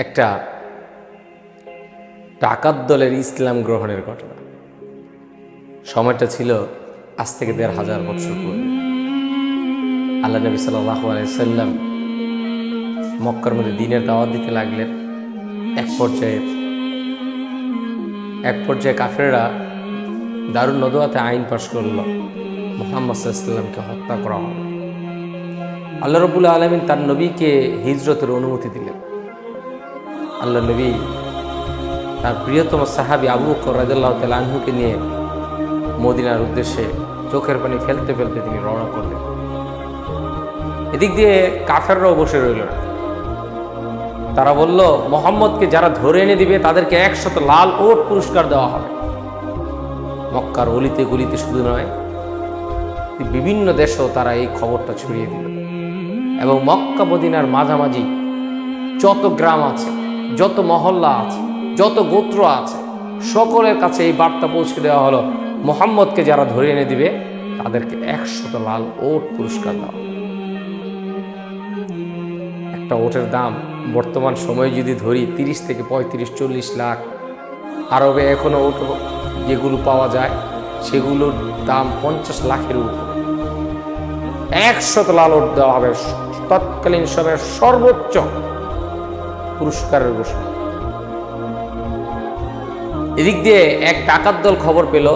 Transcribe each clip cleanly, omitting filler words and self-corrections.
একটা ডাকাত দলের ইসলাম গ্রহণের ঘটনা। সময়টা ছিল আজ থেকে ১৫০০ বছর পূর্বে। আল্লাহ নবী সাল্লাল্লাহু আলাইহি সাল্লাম মক্কার মধ্যে দ্বীনের দাওয়াত দিতে লাগলেন। এক পর্যায়ে কাফেররা দারুন নদওয়াতে আইন পাশ করল, মুহাম্মদ সাল্লাল্লাহু আলাইহি সাল্লামকে হত্যা করা হবে। আল্লাহ রাব্বুল আলামিন তার নবীকে হিজরতের অনুমতি দিলেন। আল্লাহ নবী তার প্রিয়তম সাহাবী আবু বকর রাদিয়াল্লাহু তাআলা আনহুকে নিয়ে মদিনার উদ্দেশ্যে চোখের পানি ফেলতে ফেলতে তিনি রওনা করলেন। এদিক দিয়ে কাফেররাও বসে রইল না। তারা বলল, মুহাম্মদকে যারা ধরে এনে দিবে তাদেরকে ১০০ লাল ওট পুরস্কার দেওয়া হবে। মক্কার অলিতে গলিতে শুধু নয়, বিভিন্ন দেশেও তারা এই খবরটা ছড়িয়ে দিল এবং মক্কা মদিনার মাঝামাঝি যত গ্রাম আছে, যত মহল্লা আছে, যত গোত্র আছে, সকলের কাছে এই বার্তা পৌঁছে দেওয়া হলো, মুহাম্মদকে যারা ধরে এনে দিবে তাদেরকে ১০০ লাল ওট পুরস্কার দেওয়া। একটা ওটের দাম বর্তমান সময়ে যদি ধরি ৩০ থেকে ৩৫-৪০ লাখ। আরবে এখনো ওট যেগুলো পাওয়া যায় সেগুলোর দাম ৫০ লাখের উপর। ১০০ লাল ওট দেওয়া হবে, তৎকালীন সময়ের সর্বোচ্চ পুরস্কারের ঘোষণা। এদিক দিয়ে এক ডাকাত দল খবর পেল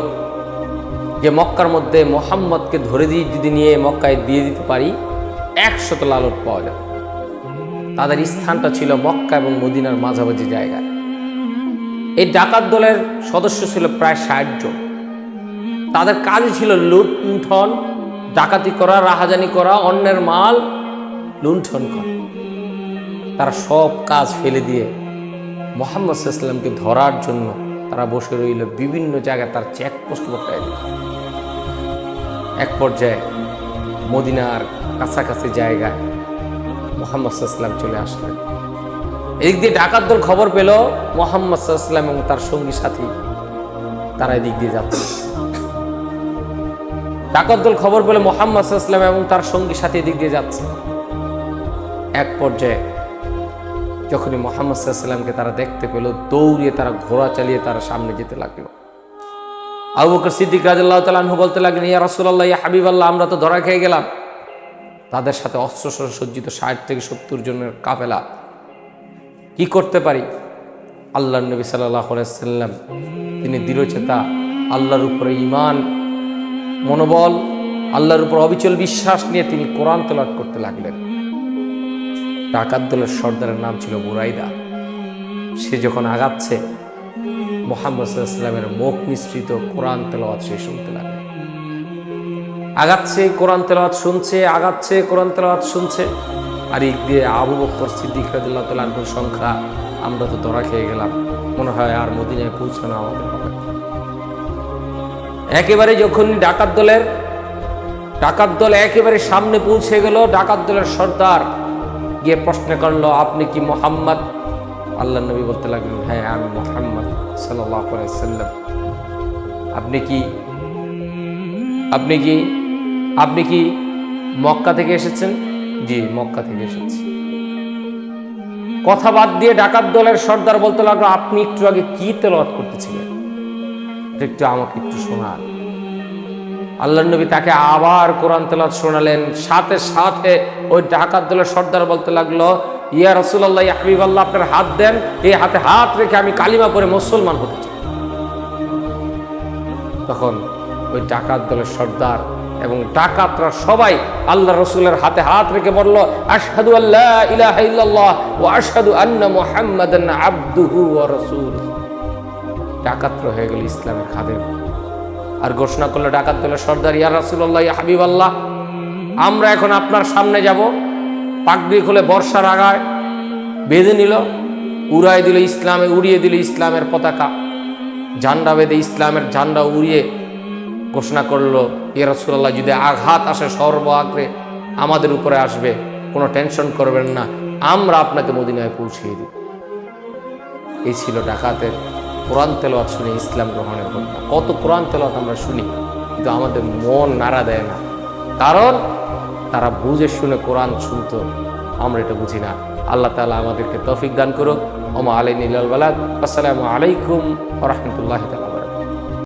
যে মক্কার মধ্যে মুহাম্মদকে ধরে দিয়ে যদি নিয়ে মক্কায় দিয়ে দিতে পারি ১০০ লাল ওট পাওয়া যাবে। তাদের স্থানটা ছিল মক্কা এবং মদিনার মাঝামাঝি জায়গায়। এই ডাকাত দলের সদস্য ছিল প্রায় ৬০ জন। তাদের কাজই ছিল লুণ্ঠন, ডাকাতি করা, রাহাজানি করা, অন্যের মাল লুণ্ঠন করা। তারা সব কাজ ফেলে দিয়ে মুহাম্মদ সাল্লাল্লাহু আলাইহি সাল্লামকে ধরার জন্য তারা বসে রইল বিভিন্ন জায়গায়, তার চেকপোস্ট বসায় দিল। এক পর্যায়ে মদিনার কাছাকাছি জায়গায় মুহাম্মদ সাল্লাল্লাহু আলাইহি সাল্লাম চলে আসলেন। এদিক দিয়ে ডাকাত দল খবর পেল মুহাম্মদ সাল্লাল্লাহু আলাইহি সাল্লাম এবং তার সঙ্গী সাথী তারা এদিক দিয়ে যাচ্ছে। ডাকাত দল খবর পেল মুহাম্মদ সাল্লাল্লাহু আলাইহি সাল্লাম এবং তার সঙ্গী সাথী এদিক দিয়ে যাচ্ছে। এক পর্যায়ে যখনই মুহাম্মদ সাল্লাল্লাহু আলাইহি সাল্লামকে তারা দেখতে পেল, দৌড়িয়ে তারা ঘোড়া চালিয়ে তারা সামনে যেতে লাগলো। আবু বকর সিদ্দিক রাদিয়াল্লাহু তাআলা আনহু বলতে লাগলেন, ইয়া রাসূলুল্লাহ, ইয়া হাবিবাল্লাহ, আমরা তো ধরা খেয়ে গেলাম। তাদের সাথে অস্ত্র সজ্জিত ৬০ থেকে ৭০ জনের কাফেলা, কি করতে পারি? আল্লাহর নবী সাল্লাল্লাহু আলাইহি সাল্লাম তিনি দৃঢ়চেতা, আল্লাহর উপরে ঈমান, মনোবল, আল্লাহর উপর অবিচল বিশ্বাস নিয়ে তিনি কোরআন তেলাওয়াত করতে লাগলেন। ডাকাত দলের সর্দারের নাম ছিল বুরাইদা। সে যখন আগাচ্ছে, মুহাম্মদ সাল্লাল্লাহু আলাইহি সাল্লামের মুখ মিশ্রিত কোরআন তেলাওয়াত সে শুনতে লাগলেন। আগাচ্ছে, কোরআন তেলাওয়াত শুনছে, আগাচ্ছে, কোরআন তেলাওয়াত শুনছে। আর এই দিয়ে আবু বকর সিদ্দিক রাদিয়াল্লাহু তাআলা আনহুর সংখ্যা, আমরা তো ধরা খেয়ে গেলাম, মনে হয় আর মদিনায় পৌঁছানো আমাদের হবে। একেবারে যখন ডাকাত দল একেবারে সামনে পৌঁছে গেল, ডাকাত দলের সর্দার গিয়ে প্রশ্ন করলো, আপনি কি মুহাম্মদ? আল্লাহর নবী বলতে লাগলেন, হ্যাঁ আমি মুহাম্মদ সাল্লাল্লাহু আলাইহি সাল্লাম। আপনি কি মক্কা থেকে এসেছেন? জি, মক্কা থেকে এসেছি। কথা বাদ দিয়ে ডাকাত দলের সর্দার বলতে লাগলো, আপনি একটু আগে কি তেলাওয়াত করতেছিলেন, একটু আমাকে একটু শোনান। আল্লাহর নবী তাকে আবার কোরআন তেলাওয়াত শোনালেন। সাথে সাথে ওই ডাকাত দলের সর্দার বলতে লাগলো, ইয়া রাসূলুল্লাহ, ইয়া হাবিবাল্লাহ, আপনার হাত দেন, এই হাতে হাত রেখে আমি কালিমা পড়ে মুসলমান হতে চাই। তখন ওই ডাকাত দলের সর্দার এবং ডাকাতরা সবাই আল্লাহ রসুলের হাতে হাত রেখে বলল, আশহাদু আল্লা ইলাহা ইল্লাল্লাহ ওয়া আশহাদু আন্না মুহাম্মাদান আবদুহু ওয়া রাসূলুহু। ডাকাতরা হয়ে গেল ইসলামের খাদেম। আর ঘোষণা করলো ডাকাত দলের সর্দার, ইয়া রাসূলুল্লাহ, ইয়া হাবিবাল্লাহ, আমরা এখন আপনার সামনে যাব। পাগড়ি খুলে বর্ষার আগায় বেঁধে নিল, উড়িয়ে দিল ইসলামের পতাকা, ঝান্ডা বেঁধে ইসলামের ঝান্ডা উড়িয়ে ঘোষণা করলো, ইয়া রাসূলুল্লাহ, যদি আঘাত আসে সর্ব আগ্রে আমাদের উপরে আসবে, কোনো টেনশন করবেন না, আমরা আপনাকে মদিনায় পৌঁছিয়ে দিব। এই ছিল ডাকাতের কোরআন তেলাওয়াত শুনে ইসলাম গ্রহণের ঘটনা। কত কোরআন তেলাওয়াত আমরা শুনি, কিন্তু আমাদের মন নাড়া দেয় না, কারণ তারা বুঝে শুনে কোরআন শুনতো, আমরা এটা বুঝি না। আল্লাহ তাআলা আমাদেরকে তৌফিক দান করুক। ওমা আলাইনা ইল্লাল বালাগ। আসসালামু আলাইকুম ওয়া রাহমাতুল্লাহি তাআলা।